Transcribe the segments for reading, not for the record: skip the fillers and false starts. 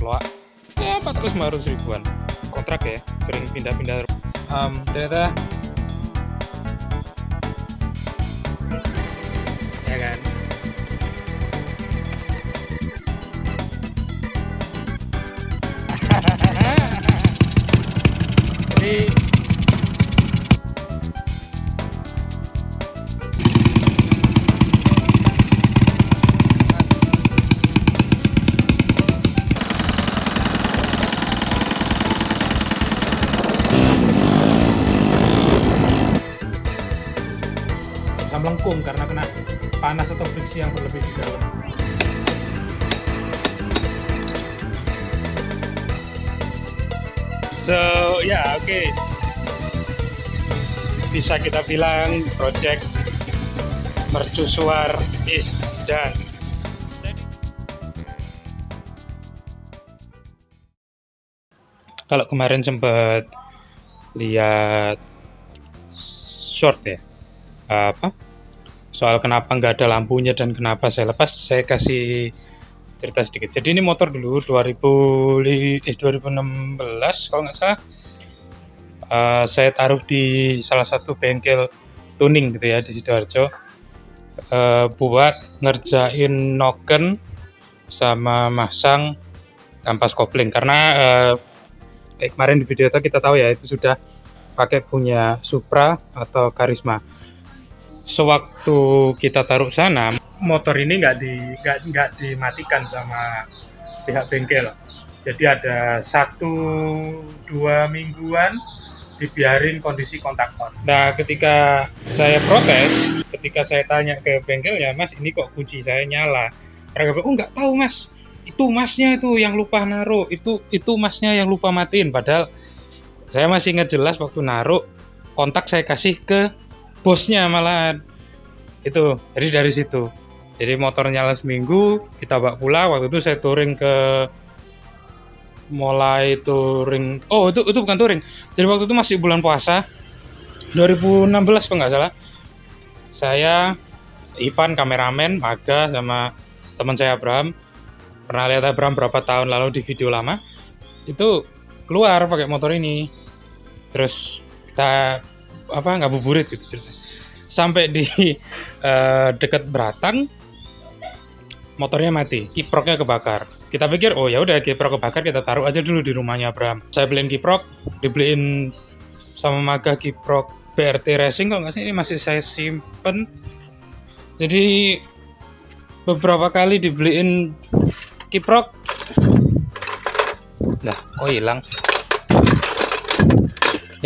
loak ya 400-500 ribuan kontrak ya, sering pindah-pindah. Ternyata ya kan, jadi melengkung karena kena panas atau friksi yang berlebih di dalam. So ya oke. Bisa kita bilang project mercusuar is done. Kalau kemarin sempat lihat short ya, soal kenapa nggak ada lampunya dan kenapa saya lepas, saya kasih cerita sedikit. Jadi ini motor dulu 2016 kalau nggak salah, saya taruh di salah satu bengkel tuning gitu ya di Sidoarjo, buat ngerjain noken sama masang kampas kopling. Karena kayak kemarin di video itu kita tahu ya, itu sudah pakai punya Supra atau Karisma. Sewaktu kita taruh sana, motor ini nggak dimatikan sama pihak bengkel. Jadi ada 1-2 mingguan dibiarin kondisi kontak on. Nah, ketika saya protes, ketika saya tanya ke bengkelnya, Mas ini kok kunci saya nyala? Mereka bilang, oh nggak tahu Mas, itu masnya itu yang lupa naruh, itu masnya yang lupa matiin. Padahal saya masih ingat jelas waktu naruh, kontak saya kasih ke bosnya malahan itu. Jadi dari situ, jadi motor nyala seminggu, kita bawa pulang. Waktu itu saya touring itu bukan touring, jadi waktu itu masih bulan puasa 2016 kalau nggak salah. Saya, Ivan kameramen, Maga, sama teman saya Abraham. Pernah lihat Abraham berapa tahun lalu di video lama, itu keluar pakai motor ini. Terus kita ngabuburit gitu ceritanya. Sampai di dekat Beratang, motornya mati, kiproknya kebakar. Kita pikir oh ya udah, kiprok kebakar, kita taruh aja dulu di rumahnya Abraham. Saya beliin kiprok, dibeliin sama Maga kiprok BRT Racing kalau nggak salah, ini masih saya simpen. Jadi beberapa kali dibeliin kiprok, lah kok hilang.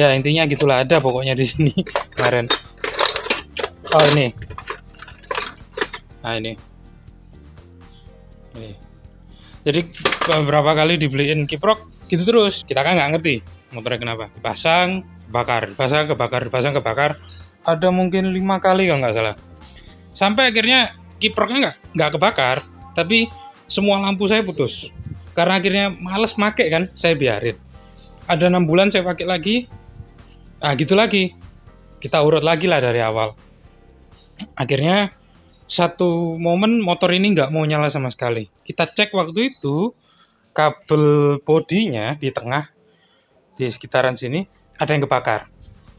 Ya intinya gitulah, ada pokoknya di sini kemarin. Oh ini, nah ini. Jadi beberapa kali dibeliin kiprok gitu terus, kita kan nggak ngerti motornya kenapa. Dipasang kebakar, dipasang kebakar, dipasang kebakar. Ada mungkin 5 kali kalau nggak salah. Sampai akhirnya kiproknya nggak kebakar, tapi semua lampu saya putus. Karena akhirnya males make kan, saya biarin. Ada 6 bulan saya pakai lagi. Nah gitu lagi, kita urut lagi lah dari awal. Akhirnya satu momen motor ini nggak mau nyala sama sekali. Kita cek waktu itu, kabel bodinya di tengah, di sekitaran sini ada yang kebakar.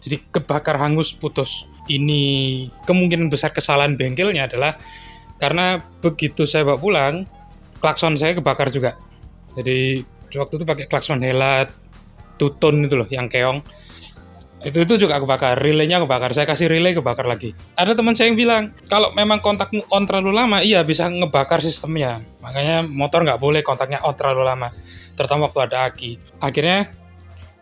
Jadi kebakar hangus, putus. Ini kemungkinan besar kesalahan bengkelnya adalah karena begitu saya bawa pulang, klakson saya kebakar juga. Jadi waktu itu pakai klakson Helat Tutun itu loh, yang keong. Itu juga kebakar, relaynya kebakar. Saya kasih relay, kebakar lagi. Ada teman saya yang bilang, kalau memang kontakmu on terlalu lama, iya bisa ngebakar sistemnya. Makanya motor nggak boleh kontaknya on terlalu lama, terutama waktu ada aki. Akhirnya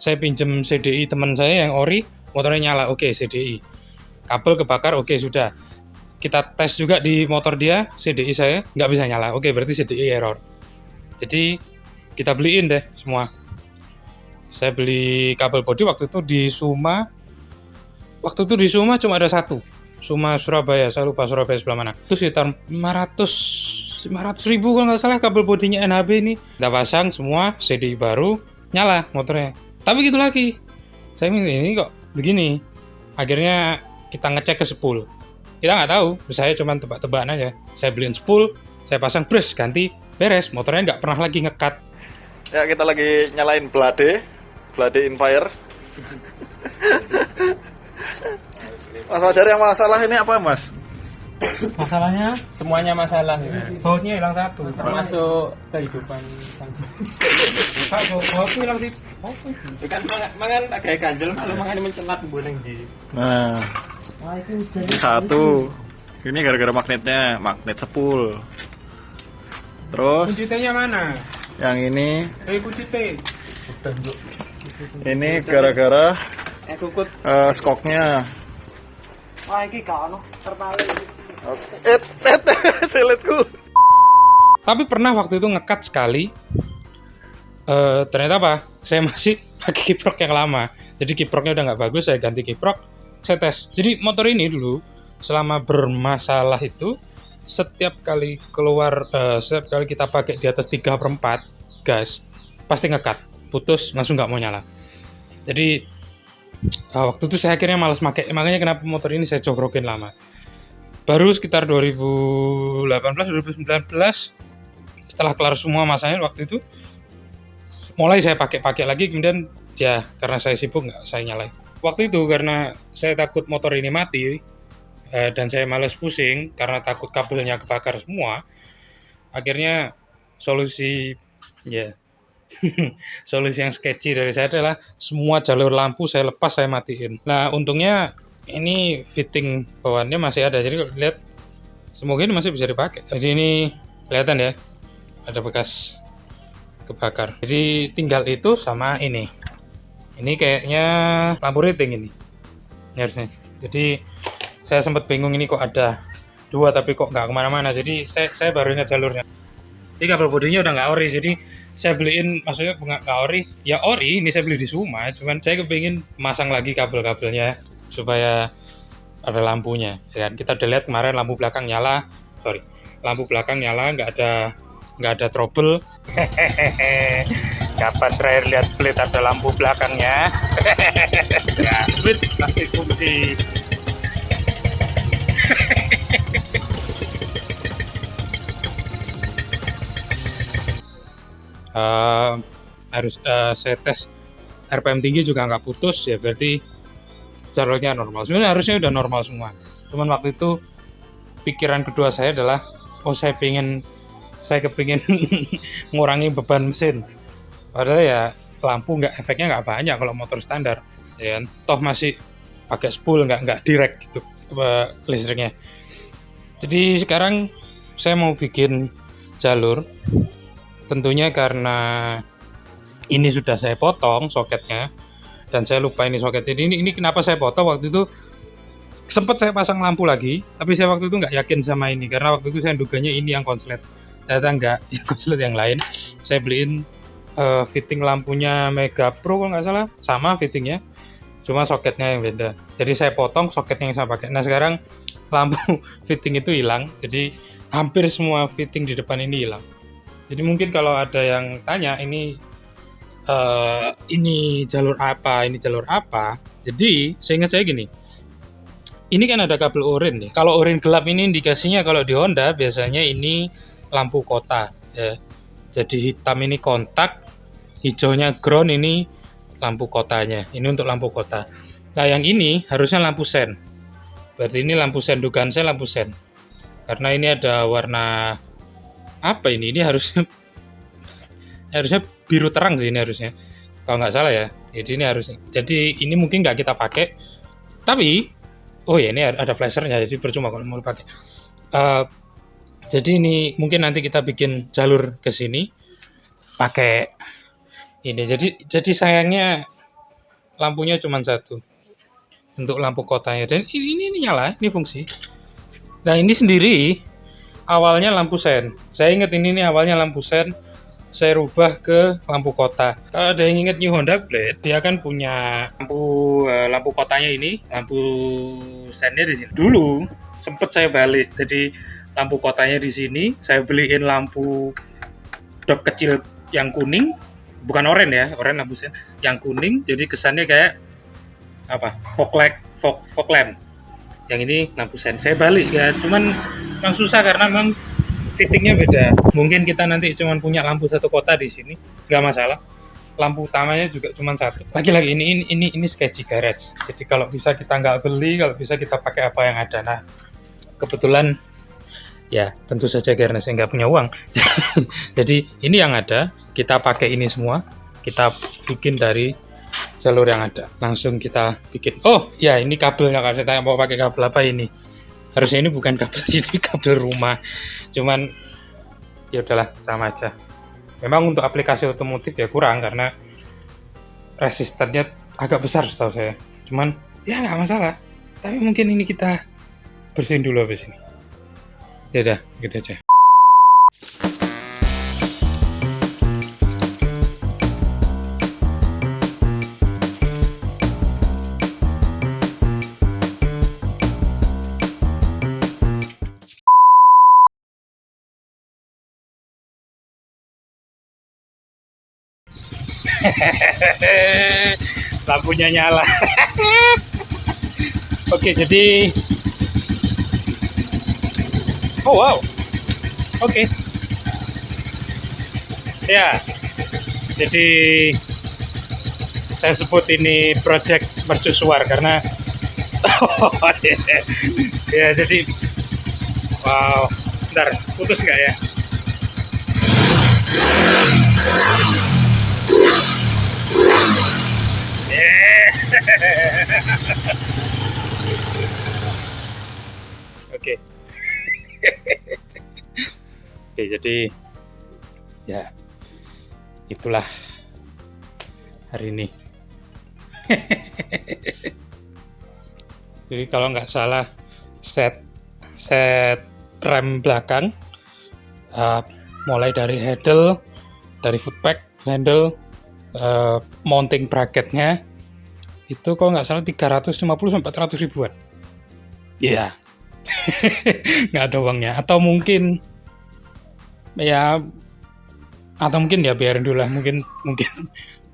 saya pinjem CDI teman saya yang ori, motornya nyala, oke CDI. Kabel kebakar, oke sudah. Kita tes juga di motor dia, CDI saya nggak bisa nyala, oke berarti CDI error. Jadi kita beliin deh semua. Saya beli kabel bodi waktu itu di Suma. Waktu itu di Suma cuma ada satu, Suma Surabaya, saya lupa Surabaya sebelah mana. Itu sekitar 500 ribu kalau nggak salah kabel bodinya NHB ini. Kita pasang semua, CDI baru, nyala motornya. Tapi gitu lagi, saya ini kok begini. Akhirnya kita ngecek ke spool. Kita nggak tahu, saya cuma tebak-tebakan aja. Saya beliin spool, saya pasang brush, ganti, beres. Motornya nggak pernah lagi ngekat. Ya, kita lagi nyalain Blade Infire. Mas Fajar, yang masalah ini apa, Mas? Masalahnya Semuanya masalah ya. bautnya hilang satu. Termasuk kehidupan. Bautnya hilang sih. Kan mangan tak kayak ganjel malu mangan mencelat boleh di. Nah, ini satu. Ini gara-gara magnet sepul. Terus Kunci T-nya mana? yang ini Kunci T. ini gara-gara Kukut. skoknya. Wah, iki gak ono tertarik. Selitku. Tapi pernah waktu itu ngekat sekali. Ternyata apa? Saya masih pakai kiprok yang lama. Jadi kiproknya udah nggak bagus, saya ganti kiprok, saya tes. Jadi motor ini dulu selama bermasalah itu setiap kali keluar, setiap kali kita pakai di atas 3/4 gas pasti ngekat, putus, langsung nggak mau nyala. Jadi waktu itu saya akhirnya malas pakai, makanya kenapa motor ini saya jogrokin lama. Baru sekitar 2018-2019 setelah kelar semua masanya waktu itu mulai saya pakai lagi, kemudian ya karena saya sibuk nggak saya nyalain. Waktu itu karena saya takut motor ini mati dan saya males pusing karena takut kabelnya kebakar semua, akhirnya solusi ya solusi yang sketchy dari saya adalah semua jalur lampu saya lepas, saya matiin. Nah untungnya ini fitting bawaannya masih ada, jadi kalau dilihat semoga ini masih bisa dipakai. Jadi ini kelihatan ya ada bekas kebakar. Jadi tinggal itu sama ini kayaknya lampu rating ini harusnya. Jadi saya sempat bingung ini kok ada dua tapi kok nggak kemana-mana. Jadi saya baru ingat jalurnya. Jadi kabel bodinya udah nggak ori, jadi saya beliin, maksudnya nggak ori, ya ori ini saya beli di Suma, cuman saya kepingin masang lagi kabel-kabelnya supaya ada lampunya. Ya kan? Kita udah lihat kemarin lampu belakang nyala, lampu belakang nyala, nggak ada trouble. Kapan terakhir lihat plate ada lampu belakangnya? Ya, plate masih fungsi. Harus saya tes RPM tinggi juga nggak putus, ya berarti jalurnya normal. Sebenarnya harusnya udah normal semua, cuman waktu itu pikiran kedua saya adalah saya kepingin ngurangi beban mesin, padahal ya lampu efeknya nggak banyak kalau motor standar, ya kan? Toh masih pakai spool, nggak direct gitu listriknya. Jadi sekarang saya mau bikin jalur. Tentunya karena ini sudah saya potong soketnya dan saya lupa ini soketnya. Ini kenapa saya potong? Waktu itu sempat saya pasang lampu lagi, tapi saya waktu itu nggak yakin sama ini karena waktu itu saya duganya ini yang konslet. Ternyata nggak, yang konslet yang lain. Saya beliin fitting lampunya Mega Pro kalau nggak salah, sama fittingnya, cuma soketnya yang beda. Jadi saya potong soketnya yang saya pakai. Nah sekarang lampu fitting itu hilang, jadi hampir semua fitting di depan ini hilang. Jadi mungkin kalau ada yang tanya ini jalur apa, ini jalur apa. Jadi seingat saya gini, ini kan ada kabel oren nih. Kalau oren gelap ini indikasinya kalau di Honda biasanya ini lampu kota. Ya. Jadi hitam ini kontak, hijaunya ground ini lampu kotanya. Ini untuk lampu kota. Nah yang ini harusnya lampu sen. Berarti ini lampu sen, dugaan saya lampu sen. Karena ini ada warna apa ini? Ini harusnya biru terang sih ini harusnya. Kalau nggak salah ya. Jadi ini harusnya. Jadi ini mungkin nggak kita pakai. Tapi, oh ya ini ada flashernya. Jadi percuma kalau mau pakai. Jadi ini mungkin nanti kita bikin jalur ke sini pakai ini. Jadi sayangnya lampunya cuma satu untuk lampu kotanya. Dan ini nyala, ini fungsi. Nah ini sendiri awalnya lampu sen. Saya ingat ini awalnya lampu sen. Saya rubah ke lampu kota. Kalau ada yang ingat New Honda Blade, dia kan punya lampu kotanya ini, lampu sennya di sini. Dulu sempet saya balik, jadi lampu kotanya di sini. Saya beliin lampu dop kecil yang kuning, bukan oranye ya, oranye lampu sen, yang kuning. Jadi kesannya kayak apa? Fog lamp. Yang ini lampu sen. Saya balik ya, cuman memang susah karena memang fittingnya beda. Mungkin kita nanti cuma punya lampu satu kota di sini, nggak masalah. Lampu utamanya juga cuma satu. Lagi-lagi ini sketchy garage. Jadi kalau bisa kita nggak beli, kalau bisa kita pakai apa yang ada. Nah, kebetulan ya tentu saja karena saya nggak punya uang. Jadi ini yang ada, kita pakai ini semua, kita bikin dari jalur yang ada. Langsung kita bikin. Oh ya, ini kabelnya. Kalau saya tanya mau pakai kabel apa ini, harusnya ini bukan kabel, ini kabel rumah. Cuman ya udahlah, sama aja. Memang untuk aplikasi otomotif ya kurang karena resistannya agak besar setahu saya. Cuman ya nggak masalah. Tapi mungkin ini kita bersihin dulu habis ini. Ya udah, gitu aja. Lampunya nyala. Oke, jadi oh wow. Oke. Ya. Jadi saya sebut ini project mercusuar karena ya jadi wow. Bentar, putus nggak ya? Oke. Oke, jadi ya itulah hari ini. Jadi kalau nggak salah set rem belakang, mulai dari handle, dari footpack, handle, mounting bracketnya itu kalau nggak salah 350-400 ribuan. Iya. Yeah. Nggak ada uangnya. Atau mungkin ya biarin dulu lah, mungkin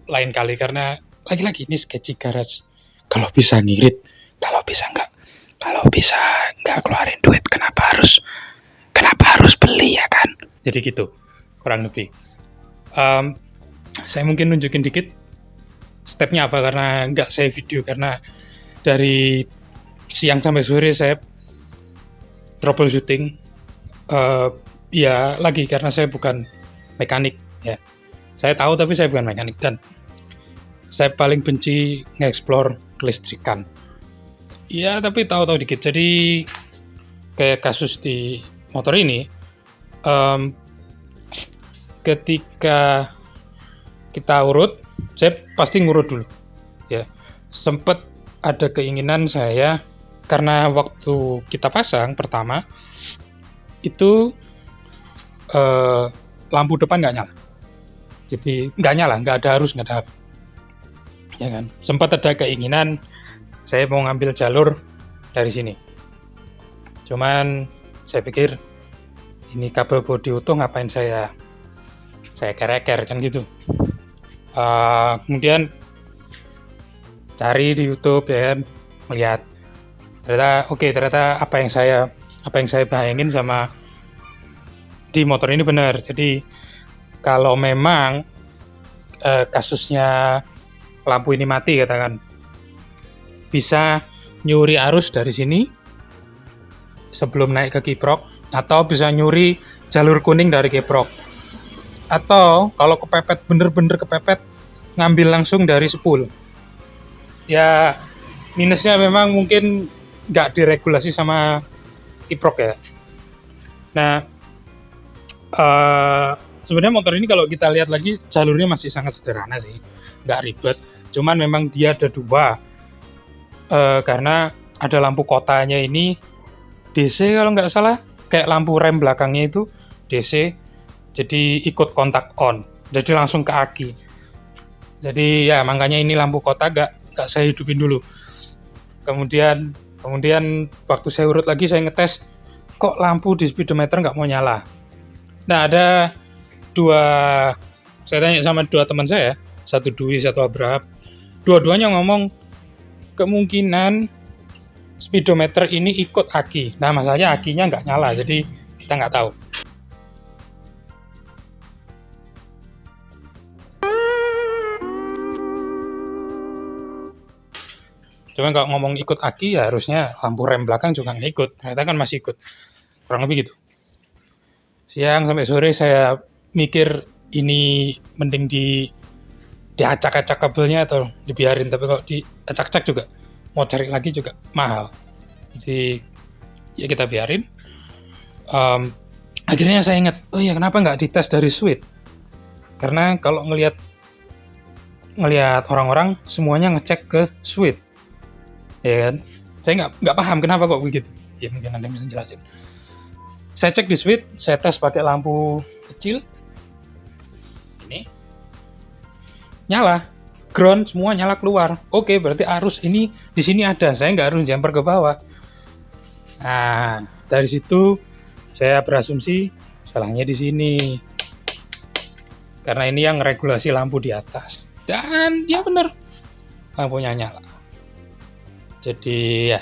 lain kali karena lagi-lagi ini sketchy garage. Kalau bisa ngirit, kalau bisa nggak keluarin duit, kenapa harus beli ya kan? Jadi gitu kurang lebih. Saya mungkin nunjukin dikit stepnya apa karena nggak saya video karena dari siang sampai sore saya troubleshooting. Ya lagi karena saya bukan mekanik ya. Saya tahu tapi saya bukan mekanik dan saya paling benci nge-explore kelistrikan. Ya tapi tahu-tahu dikit. Jadi kayak kasus di motor ini, ketika kita urut, saya pasti ngurut dulu. Ya, sempet ada keinginan saya karena waktu kita pasang pertama itu lampu depan nggak nyala. Jadi nggak nyala, nggak ada arus, nggak ada apa. Ya kan, sempat ada keinginan saya mau ngambil jalur dari sini. Cuman saya pikir ini kabel bodi utuh ngapain saya kereker kan gitu. Kemudian cari di YouTube ya, melihat ternyata apa yang saya bayangin sama di motor ini benar. Jadi kalau memang kasusnya lampu ini mati katakan, bisa nyuri arus dari sini sebelum naik ke kiprok, atau bisa nyuri jalur kuning dari kiprok, atau kalau kepepet bener-bener kepepet ngambil langsung dari spool. Ya minusnya memang mungkin nggak diregulasi sama kiprok ya. Nah sebenarnya motor ini kalau kita lihat lagi jalurnya masih sangat sederhana sih, nggak ribet. Cuman memang dia ada dua, karena ada lampu kotanya ini DC kalau nggak salah, kayak lampu rem belakangnya itu DC, jadi ikut kontak on, jadi langsung ke aki. Jadi ya makanya ini lampu kota nggak saya hidupin dulu. Kemudian waktu saya urut lagi, saya ngetes kok lampu di speedometer nggak mau nyala. Nah ada saya tanya sama dua teman saya, satu Dwi, satu Abraham, dua-duanya ngomong kemungkinan speedometer ini ikut aki. Nah masalahnya akinya nggak nyala, jadi kita nggak tahu. Cuman kalau ngomong ikut aki ya harusnya lampu rem belakang juga nggak ikut. Ternyata kan masih ikut. Kurang lebih gitu. Siang sampai sore saya mikir ini mending diacak-acak kabelnya atau dibiarin, tapi kalau diacak-acak juga mau cari lagi juga mahal. Jadi ya kita biarin. Akhirnya saya ingat, oh iya kenapa nggak dites dari switch? Karena kalau ngelihat orang-orang semuanya ngecek ke switch, ya kan? Saya nggak paham kenapa kok begitu. Ya mungkin Anda bisa jelasin. Saya cek di switch, saya tes pakai lampu kecil. Ini nyala, ground semua nyala keluar. Oke, berarti arus ini di sini ada. Saya nggak harus jumper ke bawah. Nah, dari situ saya berasumsi salahnya di sini. Karena ini yang regulasi lampu di atas. Dan ya benar, lampunya nyala. Jadi ya.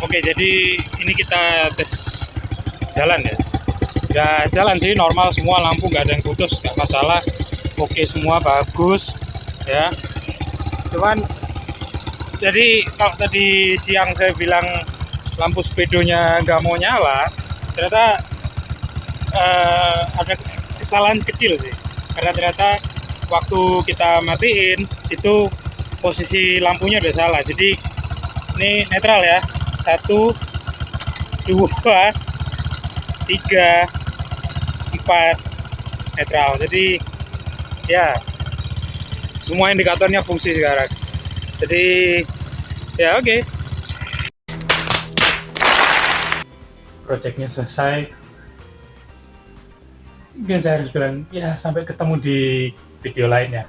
Oke, jadi ini kita tes jalan ya. Ya jalan sih normal semua, lampu nggak ada yang putus, nggak masalah. Oke semua bagus ya. Cuman jadi kalau tadi siang saya bilang lampu speedonya nggak mau nyala, ternyata ada kesalahan kecil sih. Karena ternyata waktu kita matiin itu posisi lampunya udah salah. Jadi ini netral ya. 1, 2, 3, 4 netral. Jadi ya semua indikatornya fungsi sekarang. Jadi ya oke. Projectnya selesai. Mungkin saya harus bilang ya sampai ketemu di video lainnya.